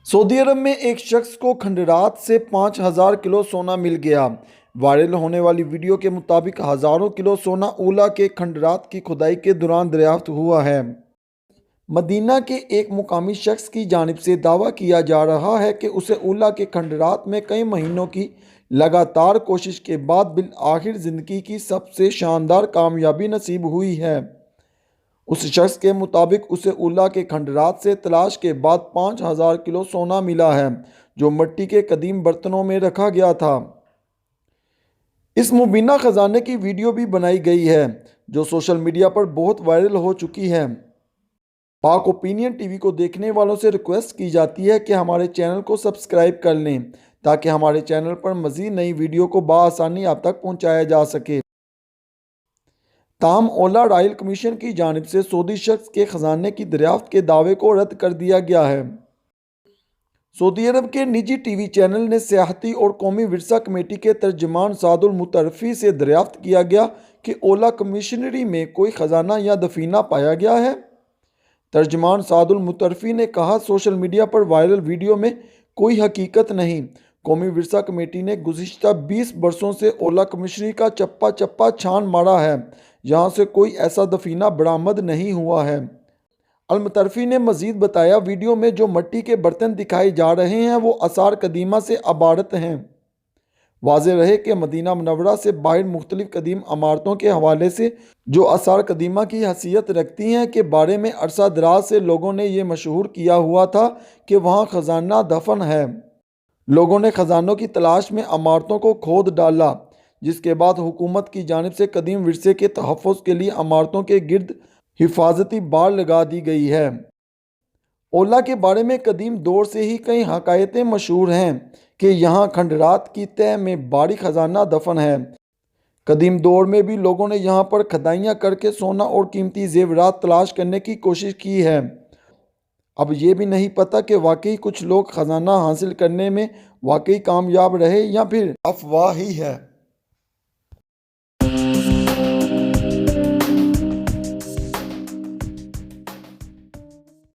Saudi अरब में एक शख्स को खंडरात से 5,000 किलो सोना मिल गया। वायरल होने वाली वीडियो के मुताबिक हज़ारों किलो सोना ऊला के खंडरात की खुदाई के दौरान दरियाफ्त हुआ है। मदीना के एक मुकामी शख्स की जानिब से दावा किया जा रहा है कि उसे ऊला के खंडरात में कई महीनों की लगातार कोशिश के बाद बिल आखिर ज़िंदगी की सबसे शानदार कामयाबी नसीब हुई है। उस शख्स के मुताबिक उसे ऊला के खंडरात से तलाश के बाद 5,000 किलो सोना मिला है, जो मिट्टी के कदीम बर्तनों में रखा गया था। इस मुबीना खजाने की वीडियो भी बनाई गई है, जो सोशल मीडिया पर बहुत वायरल हो चुकी है। पाक ओपिनियन टीवी को देखने वालों से रिक्वेस्ट की जाती है कि हमारे चैनल को सब्सक्राइब कर लें, ताकि हमारे चैनल पर मज़ीद नई वीडियो को बआसानी आप तक पहुँचाया जा सके। ताहम ओला रॉयल कमीशन की जानिब से सऊदी शख्स के खजाने की दरियाफ्त के दावे को रद्द कर दिया गया है। सऊदी अरब के निजी टीवी चैनल ने सियाहती और कौमी विरसा कमेटी के तर्जमान सादुल मुतरफ़ी से दरियाफ्त किया गया कि ओला कमिश्नरी में कोई ख़जाना या दफीना पाया गया है। तर्जमान सादुल मुतरफ़ी ने कहा, सोशल मीडिया पर वायरल वीडियो में कोई हकीकत नहीं। कौमी विरसा कमेटी ने गुज़िश्ता 20 बरसों से ओला कमिश्नरी का चप्पा चप्पा छान मारा है, जहाँ से कोई ऐसा दफीना बरामद नहीं हुआ है। अल-मुतरफ़ी ने मज़ीद बताया, वीडियो में जो मिट्टी के बर्तन दिखाए जा रहे हैं वो आसार कदीमा से अबारत हैं। वाज़ेह रहे कि मदीना मुनव्वरा से बाहर मुख्तलिफ कदीम इमारतों के हवाले से जो आसार कदीमा की हैसियत रखती हैं के बारे में अरसा दराज से लोगों ने ये मशहूर किया हुआ था कि वहाँ ख़जाना दफन है। लोगों ने ख़जानों की तलाश में इमारतों को खोद डाला, जिसके बाद हुकूमत की जानिब से कदीम विरसे के तहफ़्फ़ुज़ के लिए इमारतों के गिर्द हिफाजती बाड़ लगा दी गई है। ओला के बारे में कदीम दौर से ही कई हकायतें मशहूर हैं कि यहाँ खंडरात की तह में भारी ख़जाना दफन है। कदीम दौर में भी लोगों ने यहाँ पर खदाइयाँ करके सोना और कीमती ज़ेवरात तलाश करने की कोशिश की है। अब ये भी नहीं पता कि वाकई कुछ लोग ख़जाना हासिल करने में वाकई कामयाब रहे या फिर अफवाह ही है।